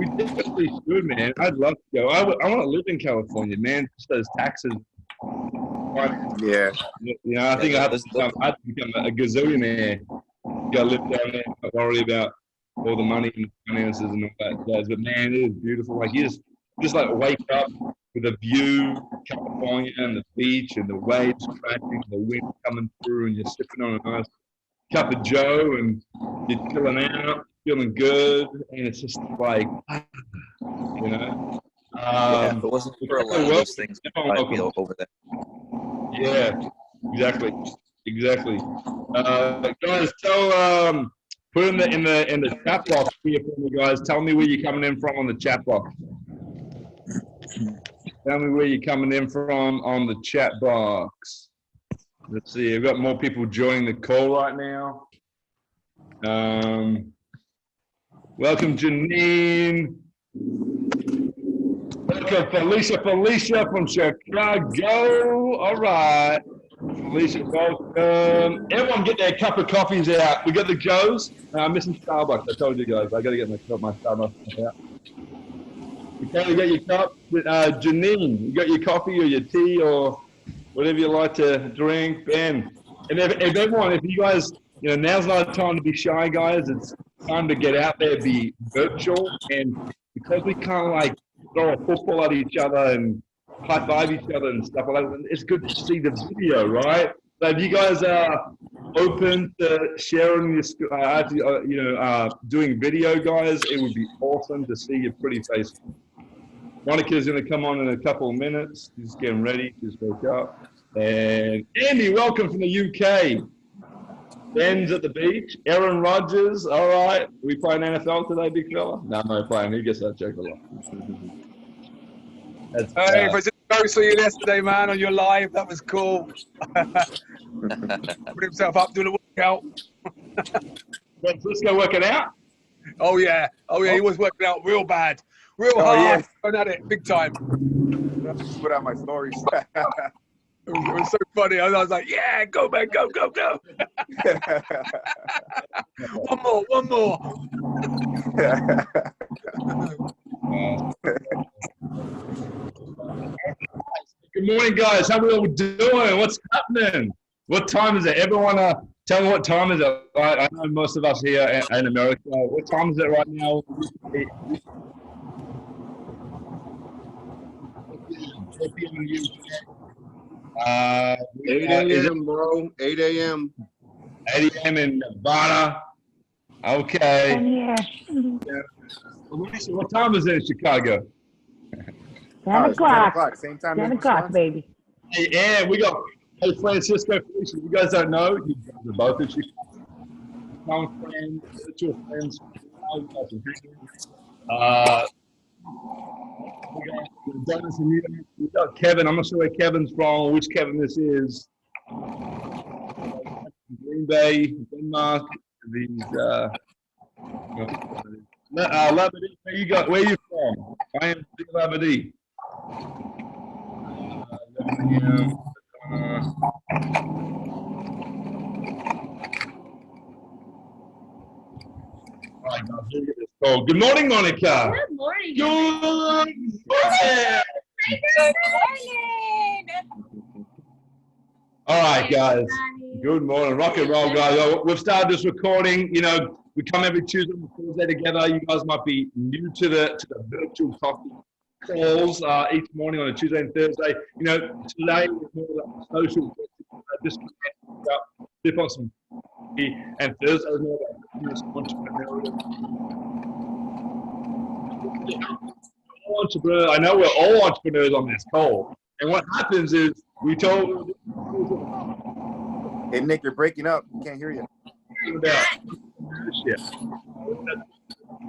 We definitely should, man. I'd love to go. I want to live in California, man. Just those taxes. Yeah. You know, I think I have to become a gazillionaire. Go live down there, not worry about all the money and finances and all that jazz. But man, it is beautiful. Like you just like wake up with a view, California and the beach and the waves crashing, the wind coming through, and you're sipping on a nice cup of Joe and you're chilling out, feeling good, and it's just like, you know. Yeah, if it wasn't for a lot of those things, I'd be over there. Yeah, exactly. Guys, tell put in the chat box here for me, guys. Tell me where you're coming in from on the chat box. Tell me where you're coming in from on the chat box. Let's see. I've got more people joining the call right now. Welcome, Janine. Welcome, Felicia from Chicago. All right. Felicia, welcome. Everyone get their cup of coffees out. We got the Joes. I'm missing Starbucks. I told you guys. I got to get my Starbucks out. Okay, you got your cup. Janine, you got your coffee or your tea or whatever you like to drink. Ben. And if everyone, if you guys, you know, now's not a time to be shy, guys. It's time to get out there, be virtual. And because we can't like throw a football at each other and high five each other and stuff like that, it's good to see the video, right? So if you guys are open to sharing this, doing video, guys, it would be awesome to see your pretty face. Monica's going to come on in a couple of minutes. She's getting ready. Just woke up. And Andy, welcome from the UK. Ben's at the beach. Aaron Rodgers. All right. Are we playing NFL today, big fella? No, I'm not playing. He gets that joke a lot. Hey, I saw you yesterday, man, on your live. That was cool. Put himself up doing a workout. Francisco working out? Oh, yeah. He was working out real bad. Real hard. Yeah. Going at it, big time. Put out my stories. It was so funny. I was like, yeah, go, man, go. One more. Good morning, guys. How are we all doing? What's happening? What time is it? Everyone, tell me what time is it. I know most of us here in America. What time is it right now? 8 a.m., bro. 8 a.m. 8 a.m. in Nevada. Okay. Yeah. What time is it in Chicago? 10 o'clock. 10 o'clock. Same time. 10 o'clock, baby. Hey, and we got Francisco. Felicia, you guys don't know. You guys are both in Chicago. Some friends, virtual friends. We got Kevin. I'm not sure where Kevin's from or which Kevin this is. Green Bay, Denmark. These Labadee. Where are you from? I am Labadee. Good morning, Monica. Good morning. Good morning. Good morning. All right, guys. Good morning. Rock and roll, guys. We've started this recording. You know, we come every Tuesday and Thursday together. You guys might be new to the virtual coffee calls each morning on a Tuesday and Thursday. You know, today we're more like social, just dip on some coffee, and Thursday is more like entrepreneurial. Entrepreneur. I know we're all entrepreneurs on this call, and what happens is we told. Hey, Nick, you're breaking up. Can't hear you. About shit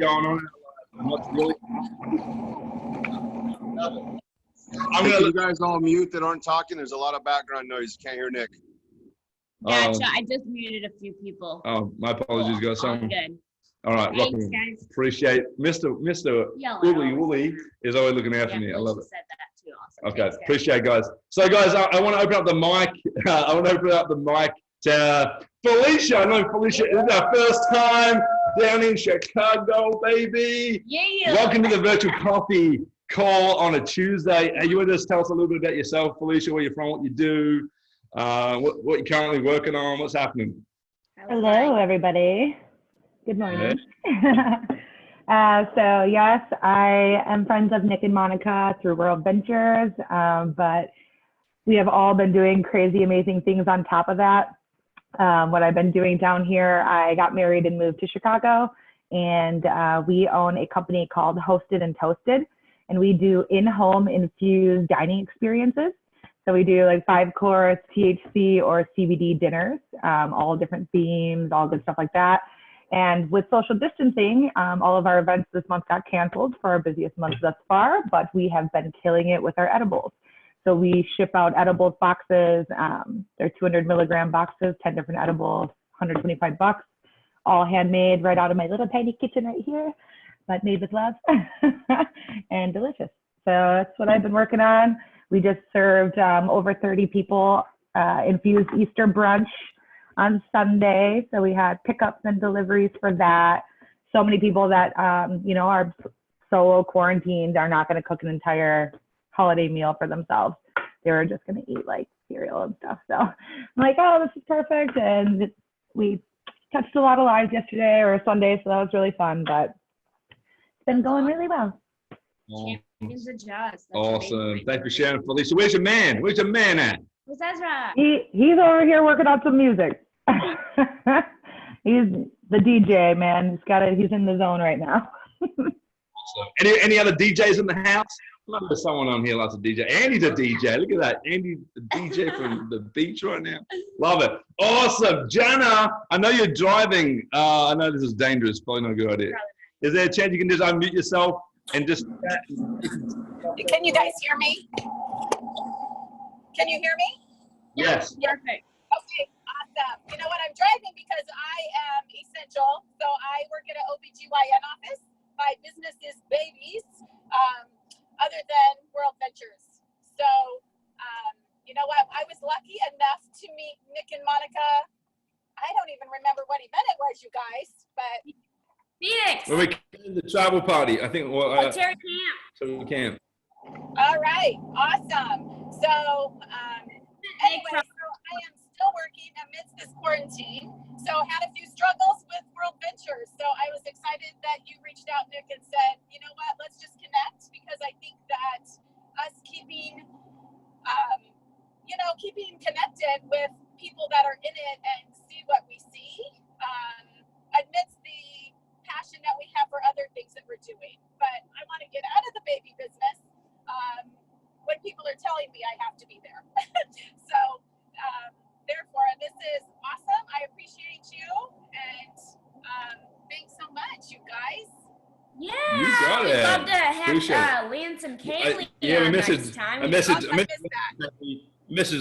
going on. I'm not really. You guys all mute that aren't talking. There's a lot of background noise. Can't hear Nick. Gotcha. I just muted a few people. Oh, my apologies, guys. All good. All right, Thanks, guys. Appreciate Mr. Wooly is always looking after me. I love it. Said that too. Awesome. Okay, Thanks, appreciate guys. So guys, I want to open up the mic. I want to open up the mic to Felicia. I know Felicia, this is our first time down in Chicago, baby. Yeah. Welcome to the virtual coffee call on a Tuesday. Hey, you want to just tell us a little bit about yourself, Felicia, where you're from, what you do, what you're currently working on, what's happening? Hello, everybody. Good morning. So yes, I am friends of Nick and Monica through World Ventures, but we have all been doing crazy, amazing things on top of that. What I've been doing down here, I got married and moved to Chicago, and we own a company called Hosted and Toasted, and we do in-home infused dining experiences. So we do like 5-course THC or CBD dinners, all different themes, all good stuff like that. And with social distancing, all of our events this month got canceled for our busiest month thus far, but we have been killing it with our edibles. So we ship out edibles boxes. They're 200 milligram boxes, 10 different edibles, $125, all handmade right out of my little tiny kitchen right here, but made with love and delicious. So that's what I've been working on. We just served over 30 people infused Easter brunch on Sunday. So we had pickups and deliveries for that. So many people that, you know, are solo quarantined are not going to cook an entire holiday meal for themselves. They were just going to eat like cereal and stuff. So I'm like, oh, this is perfect. And we touched a lot of lives yesterday or Sunday. So that was really fun, but it's been going really well. Champions of Jazz. Awesome. Thank you for sharing, Felicia. Where's your man? Where's your man at? Where's Ezra? He's over here working on some music. He's the DJ, man. He's in the zone right now. Awesome. Any other DJs in the house? There's someone on here loves a DJ. Andy's a DJ. Look at that. Andy, the DJ from the beach right now. Love it. Awesome. Jana, I know you're driving. I know this is dangerous. Probably not a good idea. Is there a chance you can just unmute yourself and just chat? Can you guys hear me? Can you hear me? Yes. Perfect. Okay, awesome. You know what? I'm driving because I am essential. So I work at an OBGYN office. My business is babies, other than World Ventures. So, you know what? I was lucky enough to meet Nick and Monica. I don't even remember what event it was, you guys, but Phoenix. When we came to the travel party, I think. Tere Camp. Tere Camp. all right, awesome. So, anyway, so I am still working amidst this quarantine. So had a few struggles with World Ventures. So I was excited that you reached out, Nick, and said, you know what, let's just connect, because I think that us keeping, keeping connected with people that are in it and see what we see, amidst the passion that we have for other things that we're doing. But I want to get out of the baby business. When people are telling me I have to be there. So therefore, this is awesome. I appreciate you, and thanks so much, you guys. Yeah, You got we'd it. love to Appreciate have Lance and Kaylee yeah, on we next time. I messaged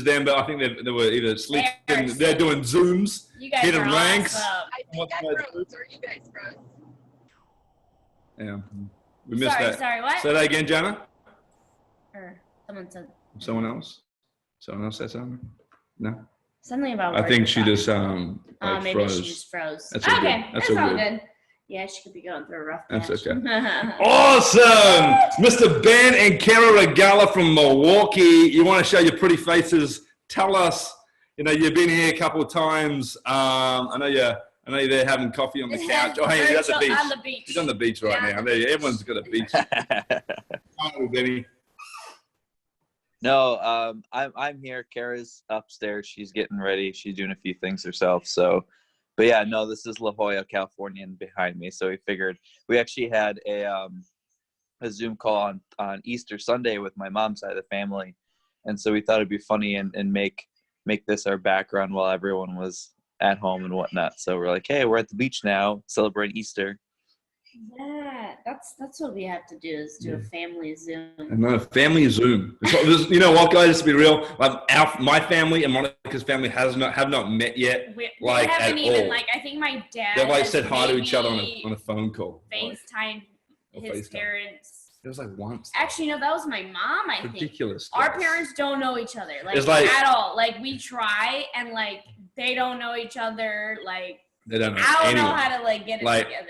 them, but I think they were either sleeping. They're doing Zooms, You guys hidden are ranks. awesome. I think I froze, or you guys froze. Yeah, we missed that. Sorry, what? Say that again, Jana. Or someone said Someone else? Someone else said something? No. something about. I think she just maybe froze. she just froze. That's all okay, good. That's all all good. Yeah, she could be going through a rough patch. That's okay. Awesome! Mr. Ben and Kara Regala from Milwaukee. You want to show your pretty faces. Tell us, you've been here a couple of times. I know you're there having coffee on the couch. Oh, hey, that's the beach. On the beach. He's on the beach right now. Everyone's got a beach. Hi, Benny. No, I'm here. Kara's upstairs. She's getting ready. She's doing a few things herself. So, but yeah, no, this is La Jolla, California, and behind me. So we figured we actually had a Zoom call on Easter Sunday with my mom's side of the family, and so we thought it'd be funny and make this our background while everyone was at home and whatnot. So we're like, hey, we're at the beach now, celebrating Easter. Yeah, that's what we have to do, is do a family Zoom. No, family Zoom. You know what, guys? To be real, my family and Monica's family have not met yet. We like haven't at even all. I think my dad. They've said hi to each other on a phone call. FaceTime his parents. It was once. Actually, no, that was my mom. I think. Ridiculous. Our parents don't know each other, It's at all. We try, and they don't know each other. They don't know I don't anyone. know how to like get it Like, together.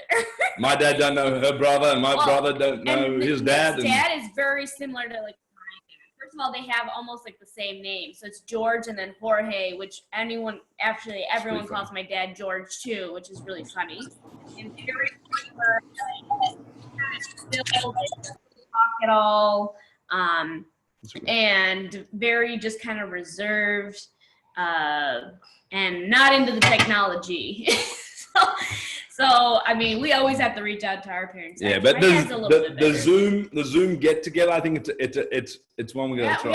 My dad don't know her brother, and my brother don't know And his dad. Nick's dad is very similar to like my dad. First of all, they have almost like the same name. So it's George and then Jorge, which everyone calls my dad George too, which is really funny. And very similar, still like, talk at all, and very just kind of reserved, and not into the technology. So I mean, we always have to reach out to our parents. Yeah, but the Zoom get together. I think it's one we gotta try.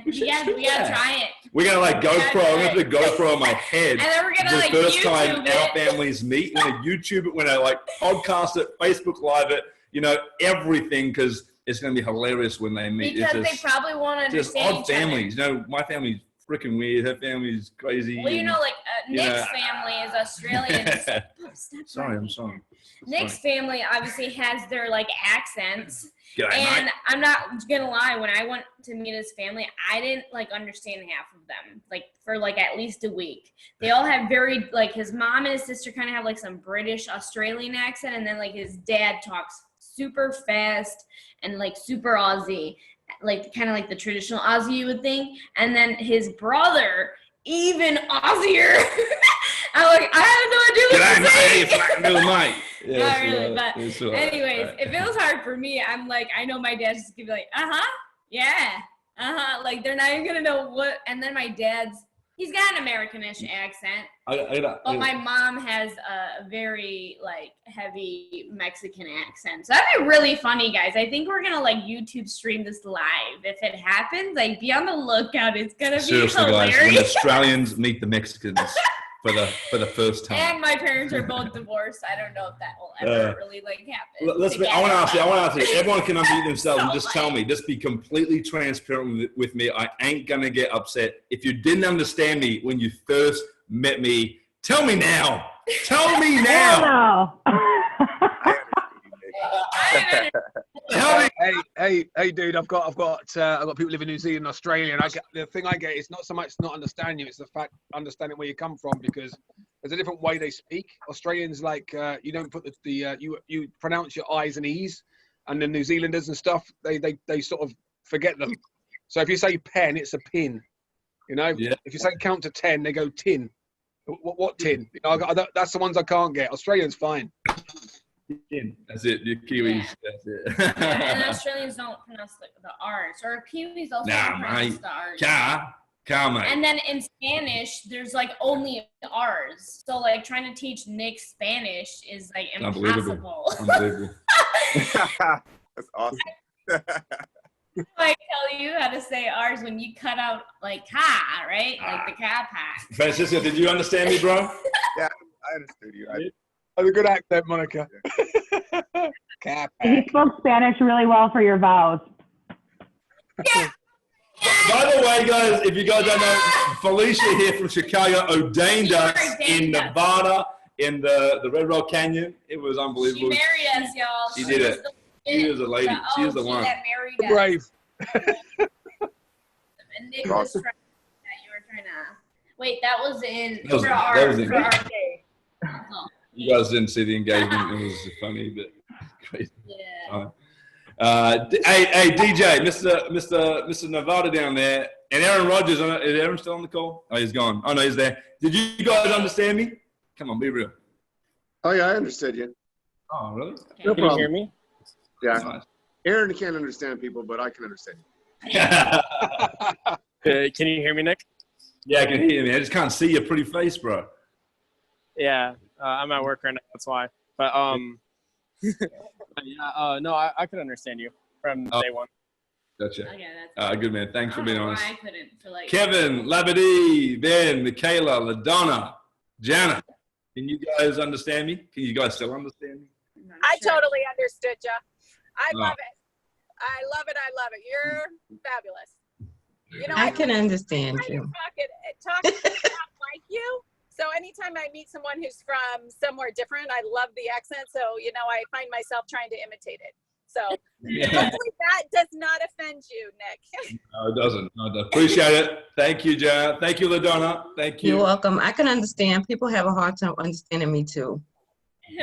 We gotta try it. We're gonna like GoPro. I'm gonna put a GoPro on my head. And then we're gonna the like first YouTube time our families meet. We're gonna YouTube it. We're gonna like podcast it, Facebook Live it. You know, everything, because it's gonna be hilarious when they meet. Because they probably won't understand just odd families. You know, my family's freaking weird. Her family's crazy. Well, you know, like Nick's family is Australian. Sorry, I'm sorry. Nick's family obviously has their like accents. G'day, and mate. I'm not gonna lie, when I went to meet his family, I didn't like understand half of them, like for like at least a week. They all have very like, his mom and his sister kind of have like some British Australian accent, and then like his dad talks super fast and like super Aussie, like kind of like the traditional Aussie you would think. And then his brother, even Aussier. I'm like, I have no idea what to say. Yeah, Not really, but anyways, if it was hard for me, I'm like, I know my dad's just gonna be like, yeah, like they're not even gonna know what. And then my dad's, he's got an Americanish accent, but my mom has a very like heavy Mexican accent. So that'd be really funny, guys. I think we're gonna like YouTube stream this live. If it happens, like be on the lookout. It's gonna be seriously, hilarious. guys, when Australians meet the Mexicans for the first time. And my parents are both divorced. I don't know if that will ever really like happen. I want to ask you. Everyone can unmute themselves and just tell me. Just be completely transparent with me. I ain't gonna get upset. If you didn't understand me when you first met me, tell me now. Tell me now. Hey, dude! I've got people living in New Zealand, Australia, and the thing I get is not so much not understanding you; it's the fact understanding where you come from, because there's a different way they speak. Australians like you don't put you pronounce your I's and E's, and the New Zealanders and stuff they sort of forget them. So if you say pen, it's a pin. You know, if you say count to 10, they go tin. What tin? You know, that's the ones I can't get. Australians fine. That's it. Your Kiwis. Yeah. That's it. And Australians don't pronounce the R's, or Kiwis also don't pronounce the R's. Car, mate. And then in Spanish, there's like only R's. So like trying to teach Nick Spanish is like impossible. Unbelievable. That's awesome. I tell you how to say R's when you cut out like ka, right? Like the ka part. Francisco, did you understand me, bro? Yeah, I understood you. That's a good accent, Monica. He spoke Spanish really well for your vows. Yeah. By the way, guys, if you guys don't know, Felicia here from Chicago ordained us in Nevada in the Red Rock Canyon. It was unbelievable. She married us, y'all. She did it. She was a lady. She is the one. That married us. Brave. And Nick was trying that you were trying to. Wait, that was in That was our day. Oh. You guys didn't see the engagement. It was funny, but crazy. Yeah. Hey, DJ, Mr. Nevada down there, and Aaron Rodgers. Is Aaron still on the call? Oh, he's gone. Oh no, he's there. Did you guys understand me? Come on, be real. Oh yeah, I understood you. Oh really? Okay. No Can you problem. hear me? Yeah. Nice. Aaron can't understand people, but I can understand you. Can you hear me, Nick? Yeah, I can hear you, man. I just can't see your pretty face, bro. Yeah, I'm at work right now. That's why. But yeah, no, I could understand you from day one. Gotcha. Okay, that's Good man. Thanks for being honest. I couldn't for like Kevin, Labadee, Ben, Michaela, LaDonna, Janet. Can you guys understand me? Can you guys still understand me? I totally understood you. I love it. I love it. I love it. You're fabulous. You know, I can understand I you. talk like you. So anytime I meet someone who's from somewhere different, I love the accent. So, you know, I find myself trying to imitate it. So hopefully that does not offend you, Nick. No, it doesn't. No, I appreciate it. Thank you, Jan. Thank you, LaDonna. Thank you. You're welcome. I can understand. People have a hard time understanding me too.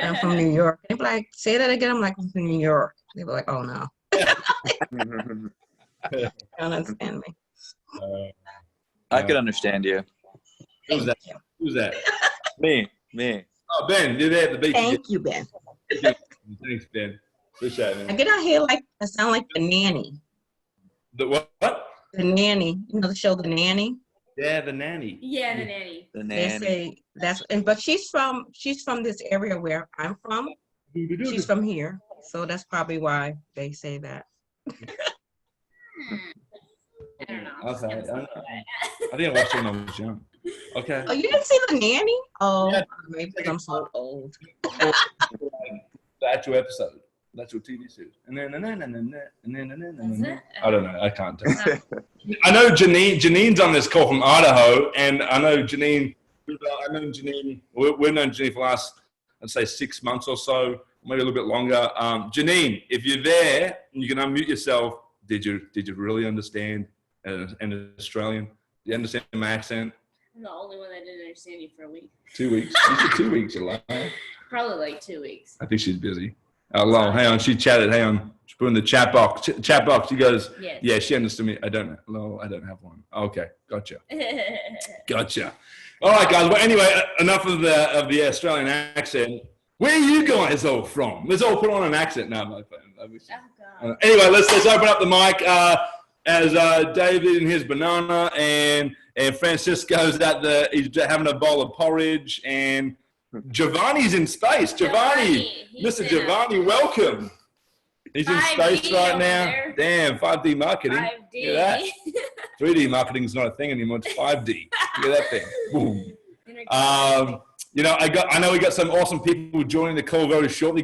I'm from New York. They be like, say that again. I'm like, I'm from New York. They be like, oh no. They don't understand me. I could understand you. Who's that? Who's that? Me. Oh, Ben, you're there at the beach. Thank you, Ben. Thanks, Ben. Appreciate it, I man. get out here like I sound like the nanny. The what? The nanny. You know the show The Nanny? Yeah, the nanny. Yeah, the nanny. The They nanny. say that's but she's from this area where I'm from. She's from here. So that's probably why they say that. I don't know. Okay, I don't know. I think I watched it when I was young. Okay. Oh, you didn't see The Nanny? Oh, Yeah. maybe because I'm so old. The actual episode. The actual TV series. And then, Is it? I don't know. I can't tell. I know Janine's on this call from Idaho, and I know Janine. We've known Janine for the last, I'd say, 6 months or so, maybe a little bit longer. Janine, if you're there, and you can unmute yourself. Did you really understand an Australian? Do you understand my accent? I'm the only one that didn't understand you for a week. 2 weeks. You said 2 weeks, you lie. Probably like 2 weeks. I think she's busy. Hello, hang on. She chatted. Hang on. She put in the chat box. Chat box. She goes, Yes. yeah, she understood me. I don't have one. Okay, gotcha. Gotcha. All right, guys. Well, anyway, enough of the Australian accent. Where are you guys all from? Let's all put on an accent now, my friend. Oh, God. Anyway, let's open up the mic as David and his banana and Francisco's he's having a bowl of porridge and Giovanni's in space. Giovanni, Mr. Giovanni, welcome. He's in 5D space right over now. there. Damn, 5D marketing. 5D. Look at that. 3D marketing is not a thing anymore. It's 5D. Look at that thing. Boom. I know we got some awesome people joining the call very shortly.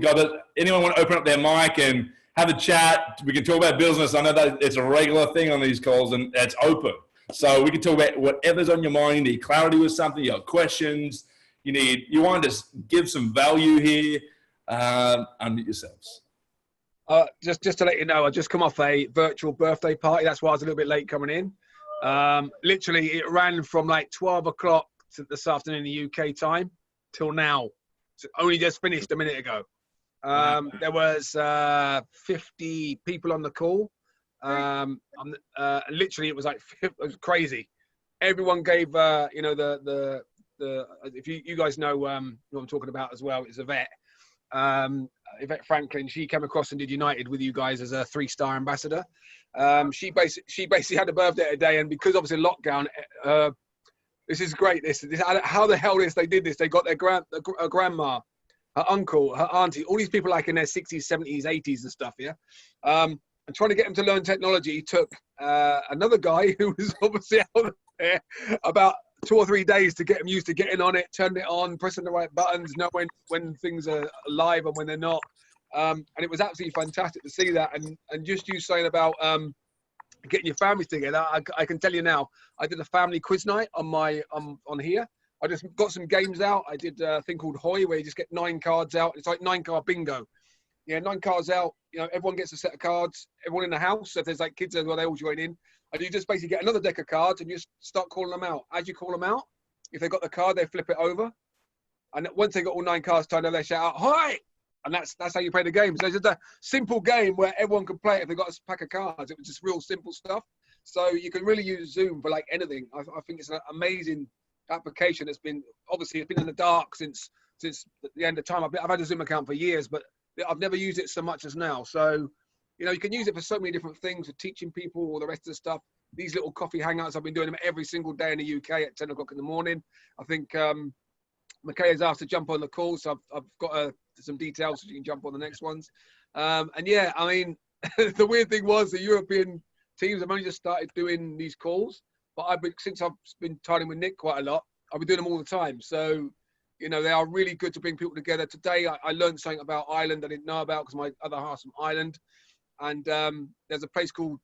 Anyone want to open up their mic and have a chat? We can talk about business. I know that it's a regular thing on these calls and it's open. So we can talk about whatever's on your mind. You need clarity with something, you have questions, you want to just give some value here. Unmute yourselves. Just to let you know, I just come off a virtual birthday party. That's why I was a little bit late coming in. Literally, it ran from like 12 o'clock this afternoon in the UK time till now. So only just finished a minute ago. There was 50 people on the call. Literally, it was crazy. Everyone gave, if you guys know what I'm talking about as well, it's Yvette. Yvette Franklin, she came across and did United with you guys as a 3-star ambassador. She basically had a birthday today, and because obviously lockdown, this is great. This how the hell they did this. They got their grandma, her uncle, her auntie, all these people like in their 60s, 70s, 80s and stuff. Yeah. And trying to get them to learn technology took another guy who was obviously out there about 2 or 3 days to get them used to getting on it, turning it on, pressing the right buttons, know when things are live and when they're not. And it was absolutely fantastic to see that. And just you saying about getting your families together, I can tell you now, I did a family quiz night on here. I just got some games out. I did a thing called Hoy, where you just get 9 cards out. It's like 9-card bingo. Yeah, 9 cards out. Everyone gets a set of cards. Everyone in the house. So if there's like kids as well, they all join in. And you just basically get another deck of cards and you just start calling them out. As you call them out, if they got the card, they flip it over. And once they got all 9 cards turned over, they shout out, "Hi!" And that's how you play the game. So it's just a simple game where everyone can play it if they've got a pack of cards. It was just real simple stuff. So you can really use Zoom for like anything. I think it's an amazing application. It's been in the dark since the end of time. I've had a Zoom account for years, but I've never used it so much as now. So, you can use it for so many different things, for teaching people, all the rest of the stuff. These little coffee hangouts, I've been doing them every single day in the UK at 10 o'clock in the morning. I think Michaela's asked to jump on the call, so I've got some details so you can jump on the next ones. And yeah, I mean, the weird thing was the European teams have only just started doing these calls, but since I've been tidying with Nick quite a lot, I've been doing them all the time. So, they are really good to bring people together. Today, I learned something about Ireland I didn't know about because my other half's from Ireland. And there's a place called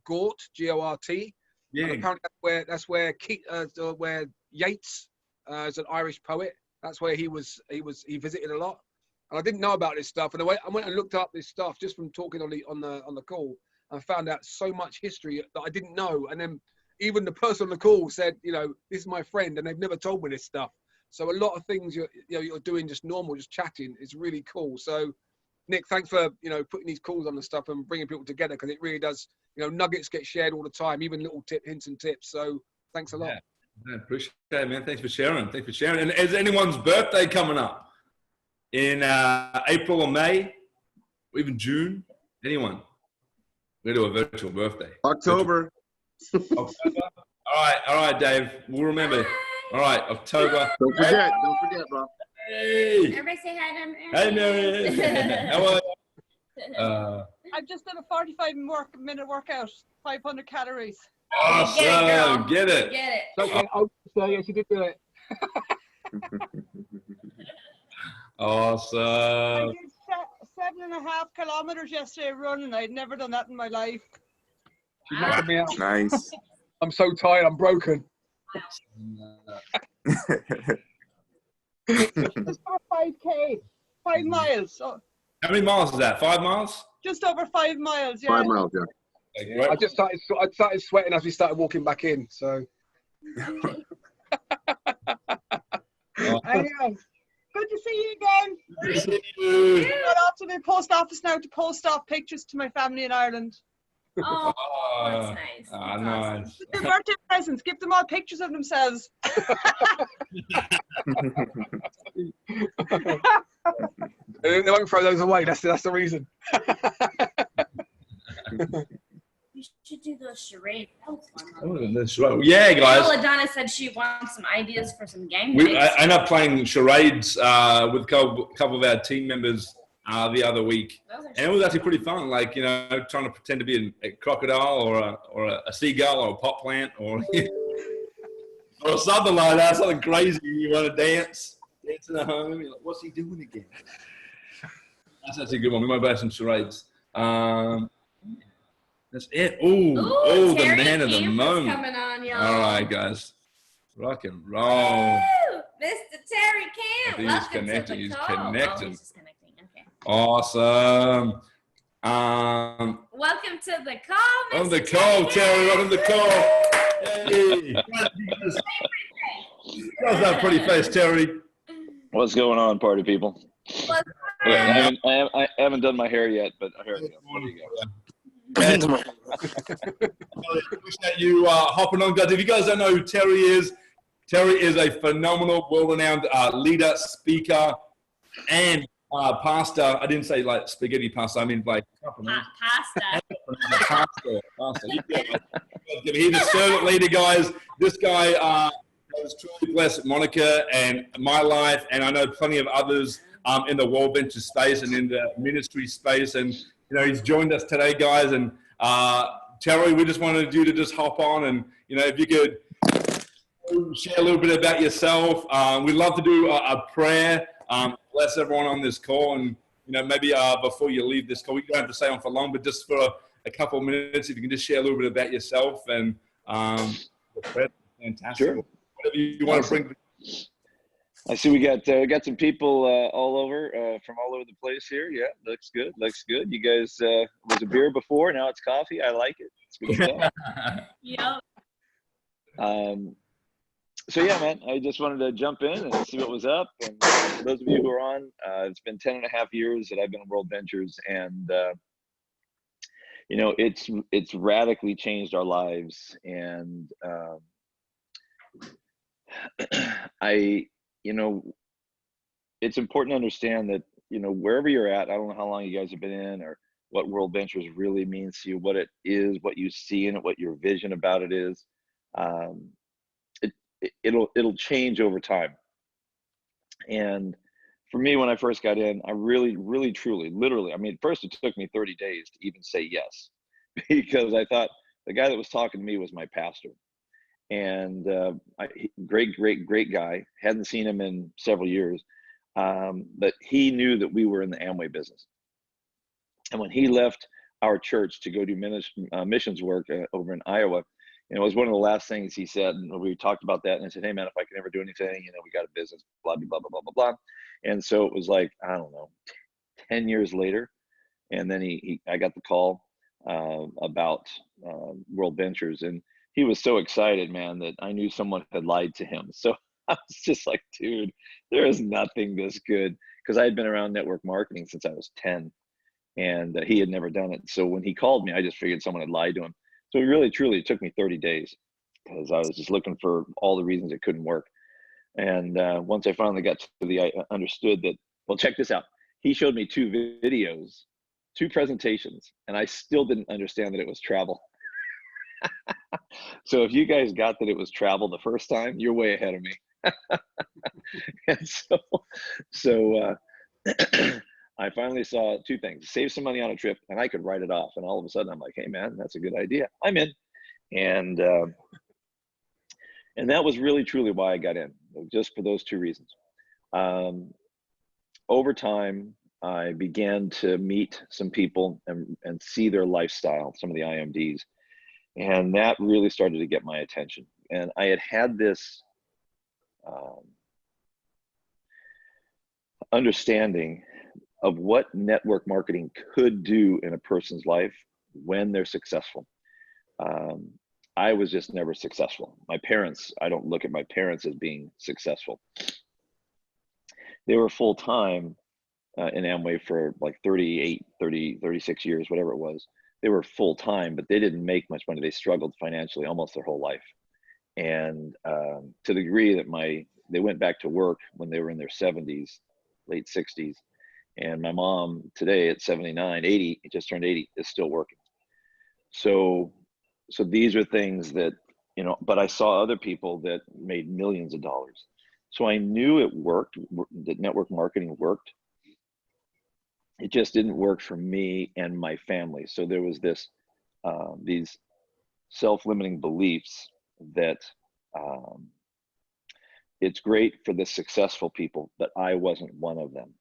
Gort, G-O-R-T. Yeah. And apparently that's where Yeats, is an Irish poet. That's where he visited a lot. And I didn't know about this stuff. And I went and looked up this stuff just from talking on the call. I found out so much history that I didn't know. And then even the person on the call said, you know, this is my friend, and they've never told me this stuff. So a lot of things you're doing just normal, just chatting, is really cool. So Nick, thanks for, you know, putting these calls on and stuff and bringing people together, because it really does, you know, nuggets get shared all the time, even little hints and tips. So thanks a lot. Yeah, appreciate it, man. Thanks for sharing. Thanks for sharing. And is anyone's birthday coming up in April or May, or even June? Anyone? We do a virtual birthday. October. October. All right, Dave. We'll remember. All right, October. Don't forget, bro. Hey. Everybody say hi to Mary. Hey, Mary. How are you? I've just done a 45-minute workout, 500 calories. Awesome. Get it. Get it. Okay, so yes, you did do it. Awesome. I did 7.5 kilometers yesterday running. I'd never done that in my life. She's knocking me out. Nice. I'm so tired. I'm broken. Just over 5K, 5 miles. So How many miles is that? 5 miles? just over 5 miles, yeah. 5 miles, yeah. Okay, I just started sweating as we started walking back in. So Anyway, good to see you again. Good to see you. Going off to the post office now to post off pictures to my family in Ireland. Oh, that's nice. Ah, That's nice. Their birthday presents. Give them all pictures of themselves. they won't throw those away. That's the reason. You should do the charade. That was fun. Oh, that's right. Yeah, guys. Belladonna said she wants some ideas for some game I nights. ended up playing charades with a couple of our team members the other week. And it was actually pretty fun, like, you know, trying to pretend to be a crocodile or a seagull or a pot plant or or something like that, something crazy. You want to dancing at home. You're like, what's he doing again? That's actually a good one. We might play some charades. That's it. Oh, the Tere man of the Kampe is moment. coming on, y'all. All right, guys. Rock and roll. Woo! Mr. Tere Kampe. I think he's Welcome connected. to the He's call. connected. Oh, he's just connecting. Okay. Awesome. Welcome to the call, Mr. Welcome to the call, Terry. Welcome to the call. Hey. How's that pretty face, Terry? What's going on, party people? What's I haven't done my hair yet, but here we go. There you go. I appreciate you hopping on, guys. If you guys don't know who Terry is a phenomenal, world-renowned leader, speaker, and pastor. I didn't say like spaghetti pasta. I mean like pasta. Pasta. He's a servant leader, guys. This guy has truly blessed Monica and my life, and I know plenty of others in the World Venture space and in the ministry space. And you know, he's joined us today, guys. And Terry, we just wanted you to just hop on, and you know, if you could share a little bit about yourself. We'd love to do a prayer. Bless everyone on this call, and you know, maybe before you leave this call, you don't have to stay on for long, but just for a couple of minutes, if you can just share a little bit about yourself and the prayer. Fantastic. Sure. Whatever you want to bring. I see we got some people all over from all over the place here. Yeah, looks good. Looks good. You guys was a beer before, now it's coffee. I like it. It's good stuff. Yep. So yeah, man, I just wanted to jump in and see what was up. And for those of you who are on, it's been 10.5 years that I've been in World Ventures, and you know, it's radically changed our lives. And you know, it's important to understand that, you know, wherever you're at, I don't know how long you guys have been in or what World Ventures really means to you, what it is, what you see in it, what your vision about it is. It'll change over time. And for me, when I first got in, I really, really, truly, literally, I mean, first it took me 30 days to even say yes, because I thought the guy that was talking to me was my pastor. And great guy. Hadn't seen him in several years, but he knew that we were in the Amway business. And when he left our church to go do missions work over in Iowa, and it was one of the last things he said, and we talked about that, and I said, hey man, if I can ever do anything, you know, we got a business, blah, blah, blah, blah, blah, blah. And so it was like, I don't know, 10 years later, and then I got the call about World Ventures, and he was so excited, man, that I knew someone had lied to him. So I was just like, dude, there is nothing this good, because I had been around network marketing since I was 10, and he had never done it. So when he called me, I just figured someone had lied to him. So really, truly, it took me 30 days because I was just looking for all the reasons it couldn't work. And once I finally got to I understood that, well, check this out. He showed me 2 videos, 2 presentations, and I still didn't understand that it was travel. So if you guys got that it was travel the first time, you're way ahead of me. And so I finally saw 2 things: save some money on a trip, and I could write it off. And all of a sudden, I'm like, hey, man, that's a good idea. I'm in. And that was really, truly why I got in, just for those 2 reasons. Over time, I began to meet some people and see their lifestyle, some of the IMDs. And that really started to get my attention. And I had this understanding of what network marketing could do in a person's life when they're successful. I was just never successful. My parents, I don't look at my parents as being successful. They were full-time in Amway for like 36 years, whatever it was. They were full-time, but they didn't make much money. They struggled financially almost their whole life. And to the degree that they went back to work when they were in their 70s, late 60s. And my mom today at 79, 80, just turned 80, is still working. So these are things that, but I saw other people that made millions of dollars. So I knew it worked, that network marketing worked. It just didn't work for me and my family. So there was these self-limiting beliefs that it's great for the successful people, but I wasn't one of them.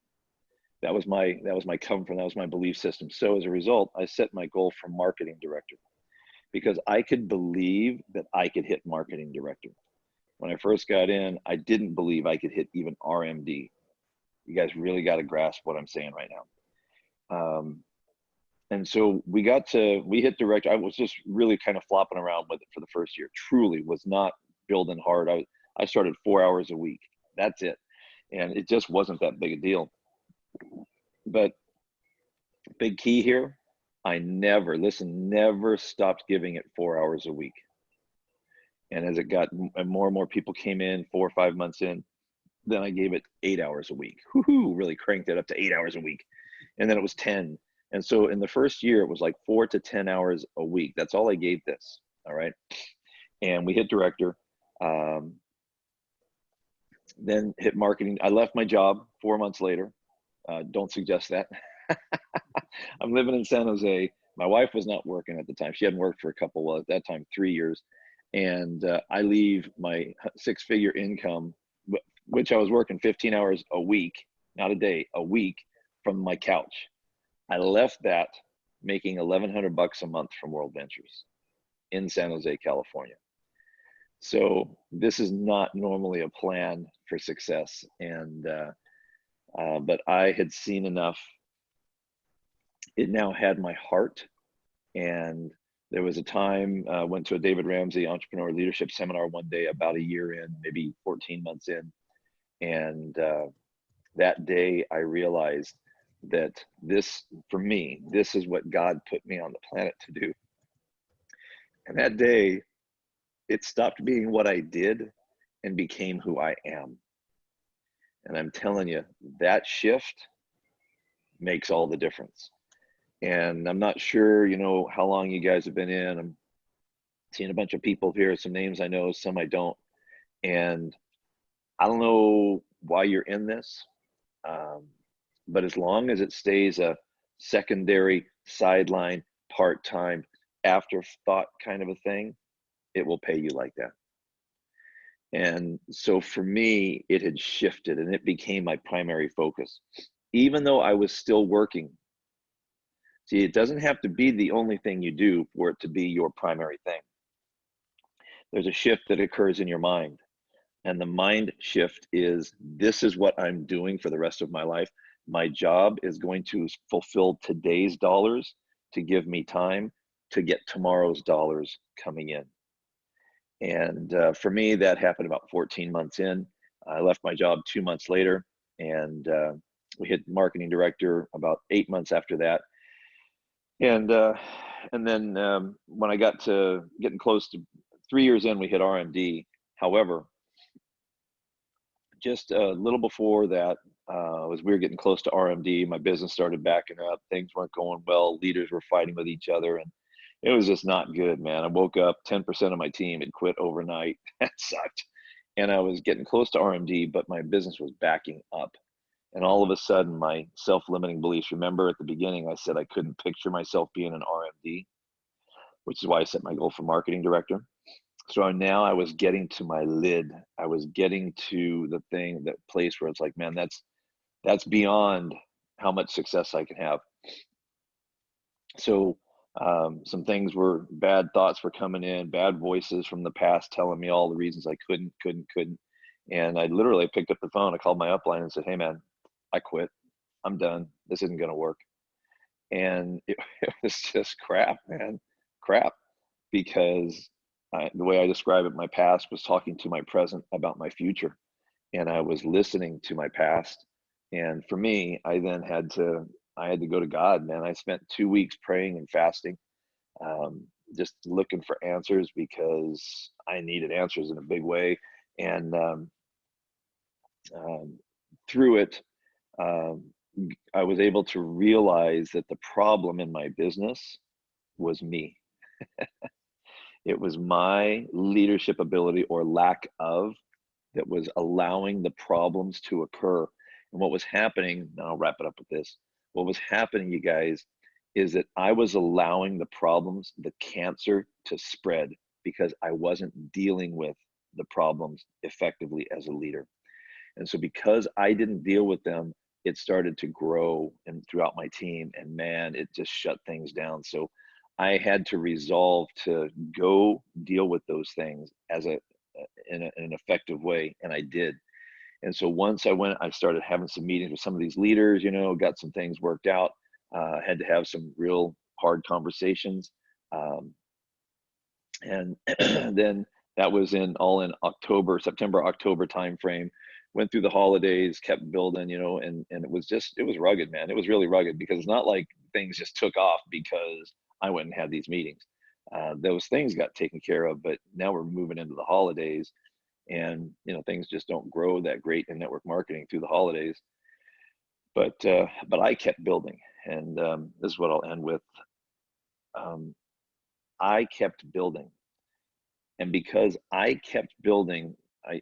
That was my come from, that was my belief system. So as a result, I set my goal for marketing director, because I could believe that I could hit marketing director. When I first got in, I didn't believe I could hit even RMD. You guys really got to grasp what I'm saying right now. And so we hit director. I was just really kind of flopping around with it for the first year. Truly was not building hard. I started 4 hours a week. That's it. And it just wasn't that big a deal. But big key here, I never stopped giving it 4 hours a week. And as it got, and more people came in 4 or 5 months in, then I gave it 8 hours a week. Woohoo, really cranked it up to 8 hours a week. And then it was 10. And so in the first year, it was like 4 to 10 hours a week. That's all I gave this. All right. And we hit director. Then hit marketing. I left my job 4 months later. Don't suggest that. I'm living in San Jose. My wife was not working at the time. She hadn't worked for at that time, 3 years. And I leave my 6-figure income, which I was working 15 hours a week, not a day, a week, from my couch. I left that making $1,100 a month from World Ventures in San Jose, California. So this is not normally a plan for success. And, but I had seen enough. It now had my heart. And there was a time, went to a David Ramsey entrepreneur leadership seminar one day, about a year in, maybe 14 months in. And that day I realized that this, for me, this is what God put me on the planet to do. And that day, it stopped being what I did and became who I am. And I'm telling you, that shift makes all the difference. And I'm not sure, how long you guys have been in. I'm seeing a bunch of people here, some names I know, some I don't. And I don't know why you're in this, but as long as it stays a secondary, sideline, part-time, afterthought kind of a thing, it will pay you like that. And so for me, it had shifted and it became my primary focus, even though I was still working. See, it doesn't have to be the only thing you do for it to be your primary thing. There's a shift that occurs in your mind. And the mind shift is, this is what I'm doing for the rest of my life. My job is going to fulfill today's dollars, to give me time to get tomorrow's dollars coming in. And for me, that happened about 14 months in. I left my job 2 months later, and we hit marketing director about 8 months after that. And then when I got to getting close to 3 years in, we hit RMD. However, just a little before that, as we were getting close to RMD, my business started backing up. Things weren't going well. Leaders were fighting with each other, and it was just not good, man. I woke up, 10% of my team had quit overnight. That sucked. And I was getting close to RMD, but my business was backing up. And all of a sudden, my self-limiting beliefs, remember at the beginning, I said I couldn't picture myself being an RMD, which is why I set my goal for marketing director. So now I was getting to my lid. I was getting to the thing, that place where it's like, man, that's beyond how much success I can have. So some things were, bad thoughts were coming in, bad voices from the past telling me all the reasons I couldn't. And I literally picked up the phone. I called my upline and said, hey man, I quit. I'm done. This isn't going to work. And it was just crap, man, crap. Because the way I describe it, my past was talking to my present about my future. And I was listening to my past. And for me, I then had to go to God, man. I spent 2 weeks praying and fasting, just looking for answers, because I needed answers in a big way. And through it, I was able to realize that the problem in my business was me. It was my leadership ability, or lack of, that was allowing the problems to occur. And what was happening, now I'll wrap it up with this. What was happening, you guys, is that I was allowing the problems, the cancer, to spread, because I wasn't dealing with the problems effectively as a leader. And so because I didn't deal with them, it started to grow and throughout my team, and man, it just shut things down. So I had to resolve to go deal with those things in an effective way, and I did. And so once I went, I started having some meetings with some of these leaders, got some things worked out, had to have some real hard conversations. And then that was in September, October timeframe. Went through the holidays, kept building, and it was rugged, man. It was really rugged, because it's not like things just took off because I went and had these meetings. Those things got taken care of, but now we're moving into the holidays, and things just don't grow that great in network marketing through the holidays. But I kept building, and this is what I'll end with. I kept building, and because I kept building,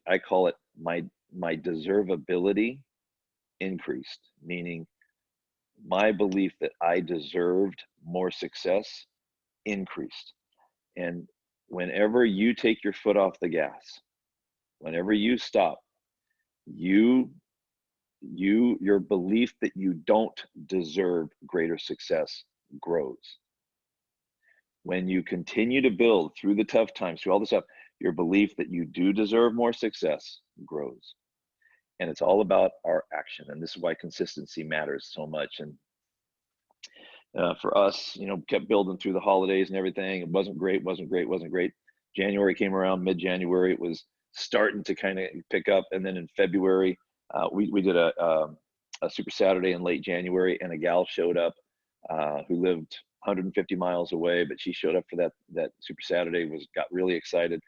I call it my deservability increased, meaning my belief that I deserved more success increased. And whenever you take your foot off the gas, whenever you stop, your belief that you don't deserve greater success grows. When you continue to build through the tough times, through all this stuff, your belief that you do deserve more success grows. And it's all about our action. And this is why consistency matters so much. And for us, kept building through the holidays and everything. It wasn't great. January came around, mid-January, it was starting to kind of pick up. And then in February, we did a Super Saturday in late January, and a gal showed up who lived 150 miles away, but she showed up for that Super Saturday, got really excited.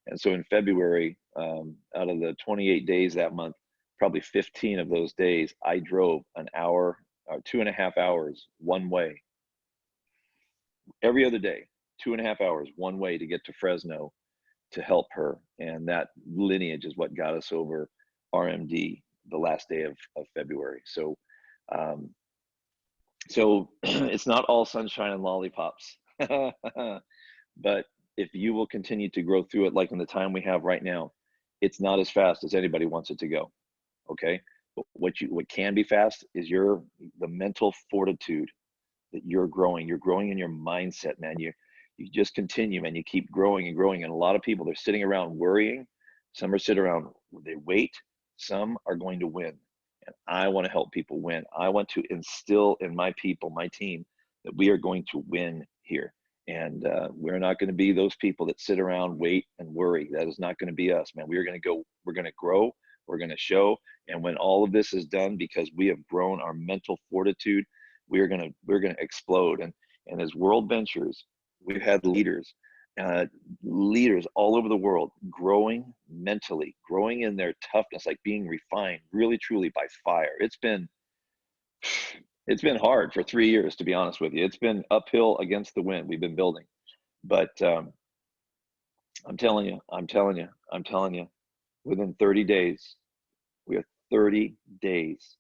And so in February, out of the 28 days that month, probably 15 of those days, I drove an hour or 2.5 hours one way. Every other day, 2.5 hours one way to get to Fresno to help her. And that lineage is what got us over RMD the last day of February. So it's not all sunshine and lollipops. But if you will continue to grow through it, like in the time we have right now, it's not as fast as anybody wants it to go. Okay. But what can be fast is the mental fortitude that you're growing in your mindset, man. You just continue, man. You keep growing and growing. And a lot of people, they're sitting around worrying. Some are sitting around, they wait. Some are going to win. And I want to help people win. I want to instill in my people, my team, that we are going to win here. And we're not going to be those people that sit around, wait, and worry. That is not going to be us, man. We are going to go, we're going to grow, we're going to show. And when all of this is done, because we have grown our mental fortitude, we're going to explode. And as World Ventures, we've had leaders all over the world growing mentally, growing in their toughness, like being refined really, truly by fire. It's been hard for 3 years, to be honest with you. It's been uphill against the wind. We've been building, but I'm telling you, within 30 days, we are 30 days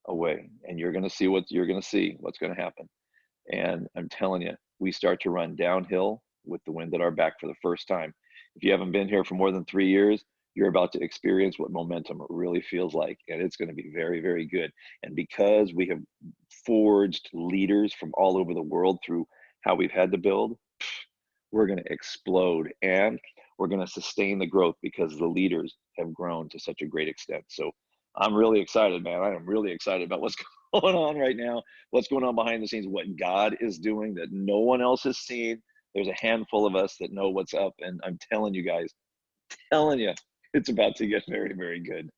away, and you're going to see what's going to happen. And I'm telling you, we start to run downhill with the wind at our back for the first time. If you haven't been here for more than 3 years, you're about to experience what momentum really feels like, and it's going to be very, very good. And because we have forged leaders from all over the world through how we've had to build, we're going to explode, and we're going to sustain the growth because the leaders have grown to such a great extent. So I'm really excited, man. I am really excited about what's going on right now, what's going on behind the scenes, what God is doing that no one else has seen. There's a handful of us that know what's up, and I'm telling you guys, it's about to get very, very good.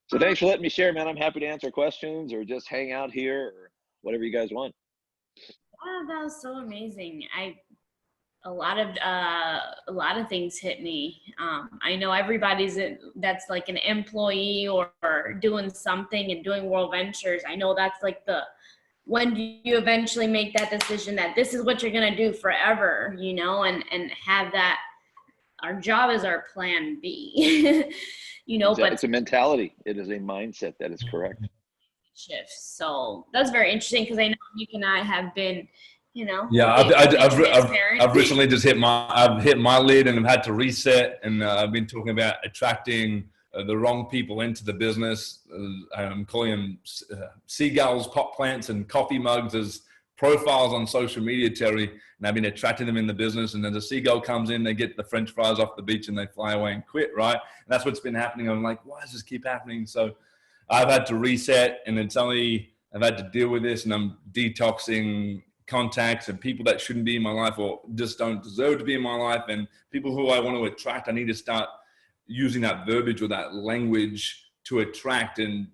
So thanks for letting me share, man. I'm happy to answer questions or just hang out here or whatever you guys want. Oh, that was so amazing. A lot of things hit me. I know everybody's that's like an employee or doing something and doing World Ventures. I know that's like when do you eventually make that decision that this is what you're going to do forever, and have that. Our job is our plan B, but it's a mentality. It is a mindset. That is correct. Shifts. So that's very interesting because I know Nick and I have been, Yeah, I've recently just hit my lid and I've had to reset, and I've been talking about attracting the wrong people into the business. I'm calling them seagulls, pot plants, and coffee mugs as profiles on social media, Terry, and I've been attracting them in the business. And then the seagull comes in, they get the French fries off the beach and they fly away and quit, right? And that's what's been happening. I'm like, why does this keep happening? So I've had to reset, and it's only I've had to deal with this, and I'm detoxing contacts and people that shouldn't be in my life or just don't deserve to be in my life, and people who I want to attract. I need to start using that verbiage or that language to attract, and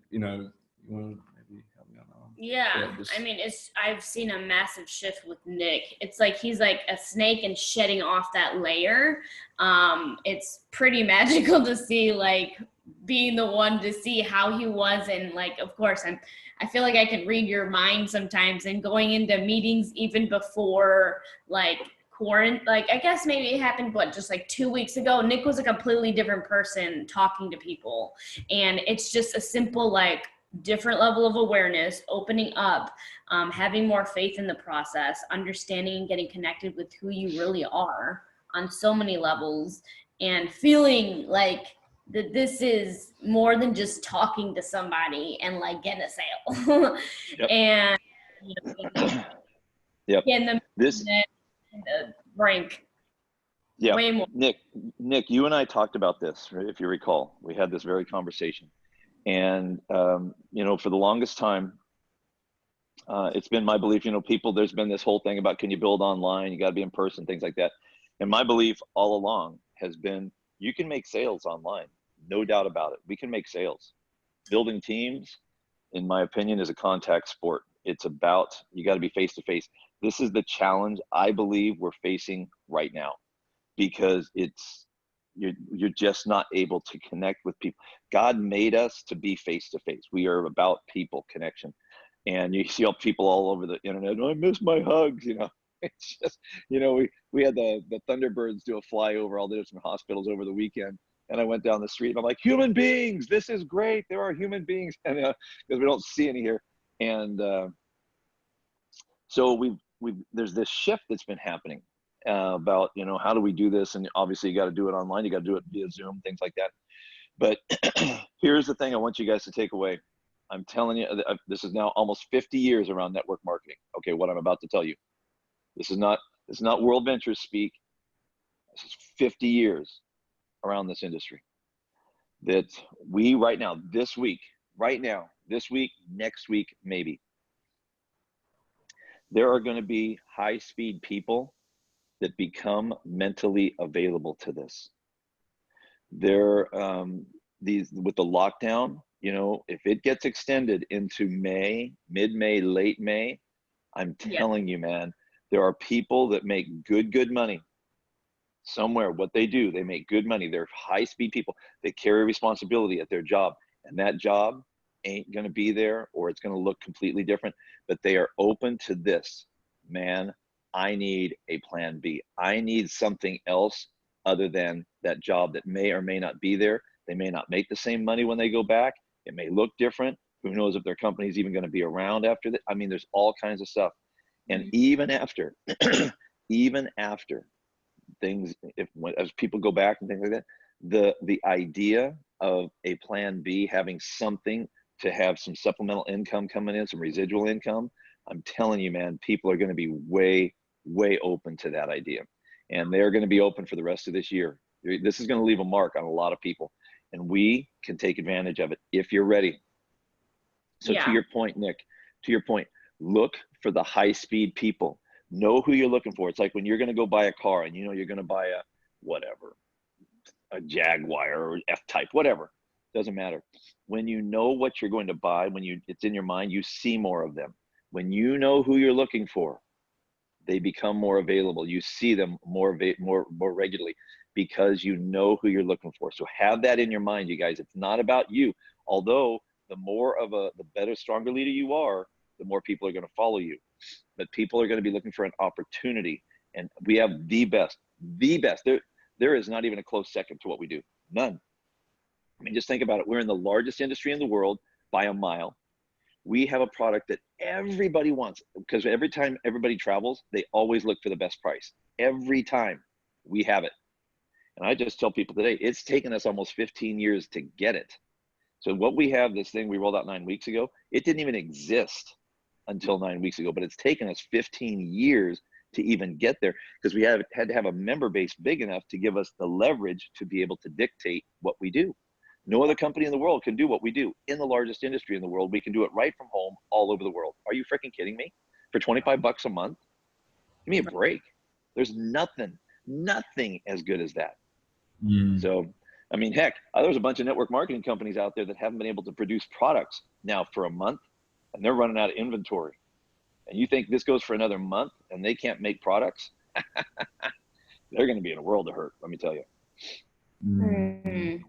Yeah, I mean, I've seen a massive shift with Nick. It's like he's like a snake and shedding off that layer. It's pretty magical to see, like, being the one to see how he was. And like, of course, I feel like I can read your mind sometimes, and going into meetings even before like quarantine, like I guess maybe it happened, just like 2 weeks ago, Nick was a completely different person talking to people. And it's just a simple, like, different level of awareness, opening up, having more faith in the process, understanding and getting connected with who you really are on so many levels, and feeling like that this is more than just talking to somebody and like getting a sale. Yep. And yep. in the rank. Yeah. Way more. Nick, you and I talked about this, right? If you recall, we had this very conversation. And, for the longest time, it's been my belief, there's been this whole thing about, can you build online? You got to be in person, things like that. And my belief all along has been, you can make sales online. No doubt about it. We can make sales. Building teams, in my opinion, is a contact sport. It's about, you got to be face to face. This is the challenge I believe we're facing right now, because you're just not able to connect with people. God made us to be face to face. We are about people connection. And you see all people all over the internet, I miss my hugs, It's just, we had the Thunderbirds do a flyover all the different hospitals over the weekend. And I went down the street and I'm like, human beings, this is great. There are human beings. And because we don't see any here. And so there's this shift that's been happening about, how do we do this? And obviously you got to do it online. You got to do it via Zoom, things like that. But here's the thing I want you guys to take away. I'm telling you, this is now almost 50 years around network marketing. Okay, what I'm about to tell you. This is not World Ventures speak. This is 50 years around this industry. That we right now, this week, next week, maybe, there are going to be high-speed people that become mentally available to this. They're these with the lockdown, you know, if it gets extended into May, mid-May, late May, I'm telling you, man, there are people that make good money somewhere. What they do, they make good money. They're high-speed people. They carry responsibility at their job, and that job ain't going to be there, or it's going to look completely different, but they are open to this. Man, I need a plan B. I need something else other than that job that may or may not be there. They may not make the same money when they go back. It may look different. Who knows if their company is even going to be around after that? I mean, there's all kinds of stuff. And even after, even after things, as people go back and things like that, the idea of a plan B, having something to have some supplemental income coming in, some residual income, I'm telling you, man, people are going to be way open to that idea. And they're going to be open for the rest of this year. This is going to leave a mark on a lot of people. And we can take advantage of it if you're ready. So to your point, Nick, to your point, look for the high-speed people. Know who you're looking for. It's like when you're going to go buy a car and you know you're going to buy a whatever, a Jaguar or F-Type, whatever. Doesn't matter. When you know what you're going to buy, it's in your mind, you see more of them. When you know who you're looking for, they become more available. You see them more regularly because you know who you're looking for. So have that in your mind, you guys. It's not about you. Although the better, stronger leader you are, the more people are going to follow you. But people are going to be looking for an opportunity. And we have the best. There is not even a close second to what we do. None. I mean, just think about it. We're in the largest industry in the world by a mile. We have a product that everybody wants, because every time everybody travels, they always look for the best price. Every time we have it. And I just tell people today, it's taken us almost 15 years to get it. So what we have, this thing we rolled out 9 weeks ago, it didn't even exist until 9 weeks ago, but it's taken us 15 years to even get there, because we had to have a member base big enough to give us the leverage to be able to dictate what we do. No other company in the world can do what we do in the largest industry in the world. We can do it right from home all over the world. Are you freaking kidding me? For 25 bucks a month? Give me a break. There's nothing as good as that. So, I mean, heck, there's a bunch of network marketing companies out there that haven't been able to produce products now for a month, and they're running out of inventory. And you think this goes for another month and they can't make products? They're going to be in a world of hurt, let me tell you.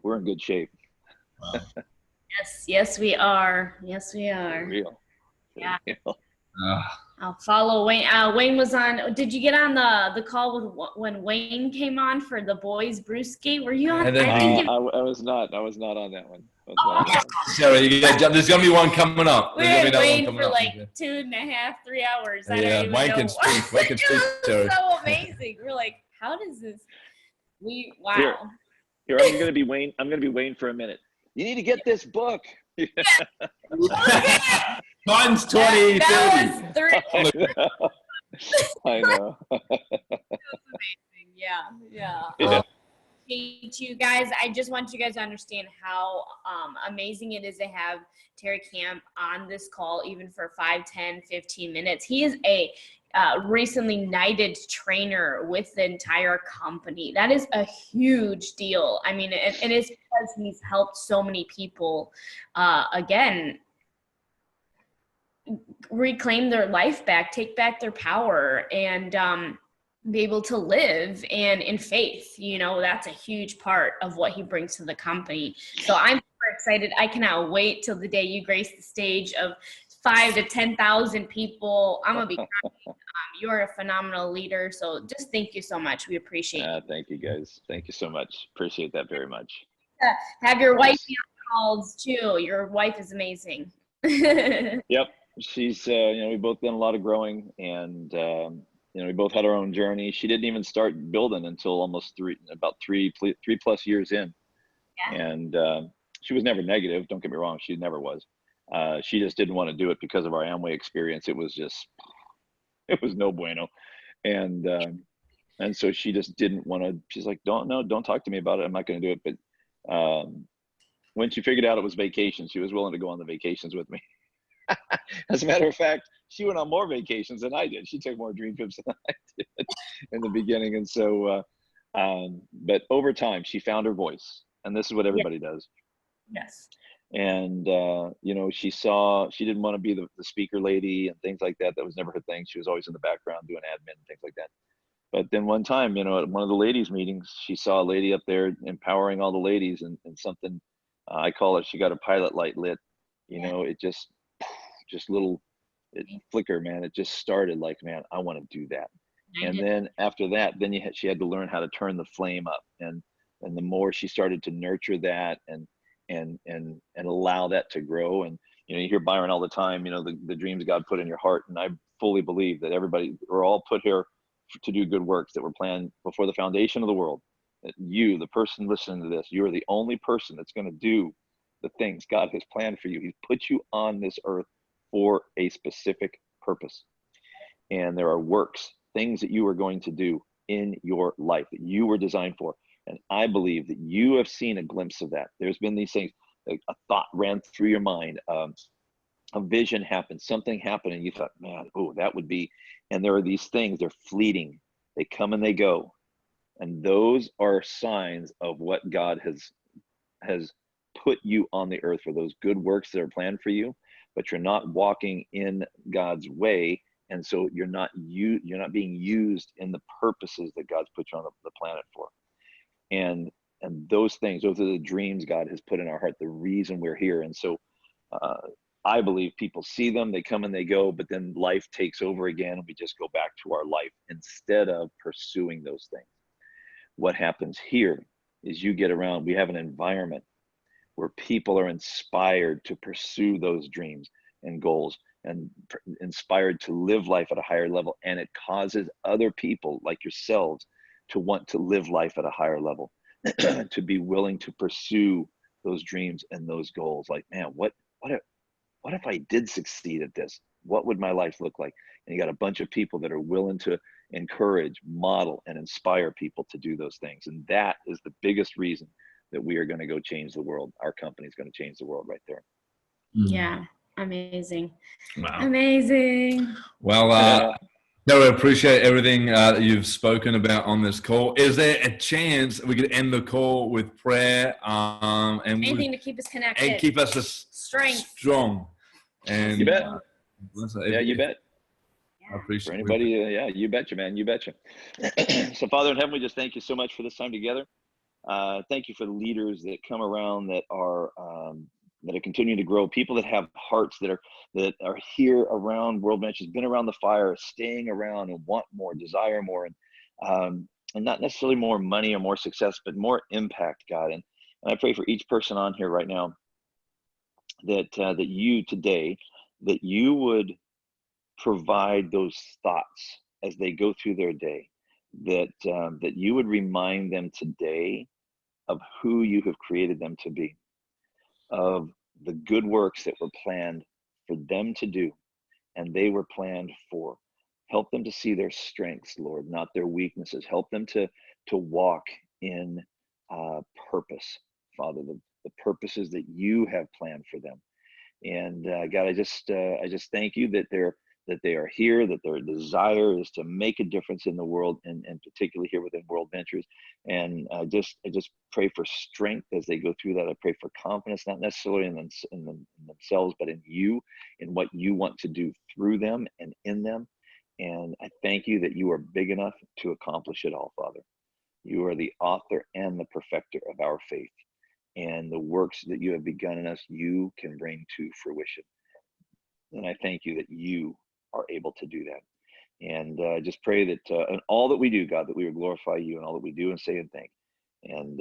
We're in good shape. Yes, we are. Yes, we are. For real. Yeah. I'll follow Wayne. Wayne was on. Did you get on the call when Wayne came on for the boys brewski? Were you on? I was not on that one. Sorry, there's gonna be one coming up. We had Wayne for like 2.5, 3 hours. I don't even Wayne know. can speak. Wayne can speak. It was so amazing. We're like, how does this? Wow. Here, I'm gonna be Wayne for a minute. You need to get this book. Mine's 20, 30. That was 30. I know. That was amazing. Yeah. Appreciate you guys. I just want you guys to understand how amazing it is to have Tere Kampe on this call, even for 5, 10, 15 minutes. He is a recently knighted trainer with the entire company. That is a huge deal. I mean, it is because he's helped so many people, again, reclaim their life back, take back their power, and be able to live and in faith. You know, that's a huge part of what he brings to the company. So I'm super excited. I cannot wait till the day you grace the stage of 5 to 10,000 people. I'm gonna be crying. You're a phenomenal leader. So just thank you so much. We appreciate it. Thank you, guys. Thank you so much. Appreciate that very much. Have your wife be on calls too. Your wife is amazing. Yep. She's, we've both done a lot of growing, and, we both had our own journey. She didn't even start building until almost three plus years in. Yeah. And she was never negative. Don't get me wrong. She never was. She just didn't want to do it because of our Amway experience. It was no bueno. And so she just didn't want to, she's like, don't talk to me about it. I'm not going to do it. But when she figured out it was vacation, she was willing to go on the vacations with me. As a matter of fact, she went on more vacations than I did. She took more dream trips than I did in the beginning. And so, but over time, she found her voice. And this is what everybody does. Yes. And, you know, she didn't want to be the speaker lady and things like that. That was never her thing. She was always in the background doing admin and things like that. But then one time, you know, at one of the ladies' meetings, she saw a lady up there empowering all the ladies, and something, I call it, she got a pilot light lit. You know, it just little, it flickered, man. It just started like, man, I want to do that. And then after that, then she had to learn how to turn the flame up. And the more she started to nurture that and allow that to grow. And, you know, you hear Byron all the time, you know, the dreams God put in your heart. And I fully believe that we're all put here to do good works that were planned before the foundation of the world. That you, the person listening to this, you are the only person that's going to do the things God has planned for you. He's put you on this earth for a specific purpose. And there are works, things that you are going to do in your life that you were designed for. And I believe that you have seen a glimpse of that. There's been these things, like a thought ran through your mind, a vision happened, something happened, and you thought, man, oh, that would be. And there are these things, they're fleeting. They come and they go. And those are signs of what God has put you on the earth for, those good works that are planned for you, but you're not walking in God's way. And so you're not being used in the purposes that God's put you on the planet for. And those things, those are the dreams God has put in our heart, the reason we're here. And so I believe people see them, they come and they go, but then life takes over again, and we just go back to our life instead of pursuing those things. What happens here is you get around, we have an environment where people are inspired to pursue those dreams and goals, and inspired to live life at a higher level. And it causes other people like yourselves to want to live life at a higher level, to be willing to pursue those dreams and those goals. Like, man, what if I did succeed at this? What would my life look like? And you got a bunch of people that are willing to encourage, model, and inspire people to do those things. And that is the biggest reason that we are going to go change the world. Our company is going to change the world right there. Yeah. Amazing. Wow. Amazing. Well, no, I appreciate everything that you've spoken about on this call. Is there a chance we could end the call with prayer and anything to keep us connected and keep us strong? And you bet. Yeah, you bet. I appreciate for anybody. Yeah, you betcha, man. You betcha. So, Father in heaven, we just thank you so much for this time together. Thank you for the leaders that come around that are continuing to grow, people that have hearts that are here around World Ventures, been around the fire, staying around and want more, desire more, and not necessarily more money or more success, but more impact, God. And I pray for each person on here right now that you today, that you would provide those thoughts as they go through their day, that you would remind them today of who you have created them to be, of the good works that were planned for them to do, and they were planned for. Help them to see their strengths, Lord, not their weaknesses. Help them to walk in purpose, Father, the purposes that you have planned for them. And God, I just thank you that they are here, that their desire is to make a difference in the world, and particularly here within World Ventures. And I just pray for strength as they go through that. I pray for confidence, not necessarily in themselves, but in you, in what you want to do through them and in them. And I thank you that you are big enough to accomplish it all, Father. You are the author and the perfecter of our faith. And the works that you have begun in us, you can bring to fruition. And I thank you that you are able to do that. And I just pray that in all that we do, God, that we would glorify you in all that we do and say and think. And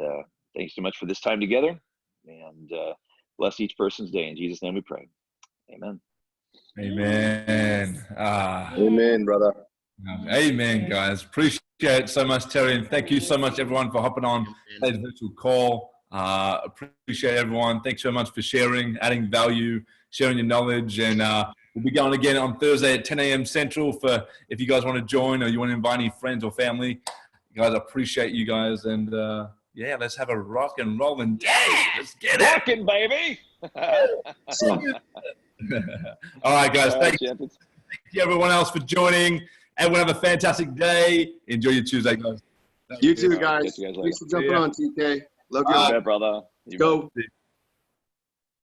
thanks so much for this time together. And bless each person's day. In Jesus' name we pray. Amen. Amen. Amen, brother. Amen, guys. Appreciate it so much, Terry. And thank you so much, everyone, for hopping on today's virtual call. Appreciate everyone. Thanks so much for sharing, adding value, sharing your knowledge. And we'll be going again on Thursday at 10 a.m. Central for if you guys want to join or you want to invite any friends or family. Guys, I appreciate you guys. And yeah, let's have a rock and rolling day. Let's get it. Rocking, baby. All right, guys. All right, Thank you, champions. everyone else, for joining. Everyone have a fantastic day. Enjoy your Tuesday, guys. You too, All right, guys. catch you guys later. Thanks for jumping on, TK. Love You you. bet, brother. You Go. bet.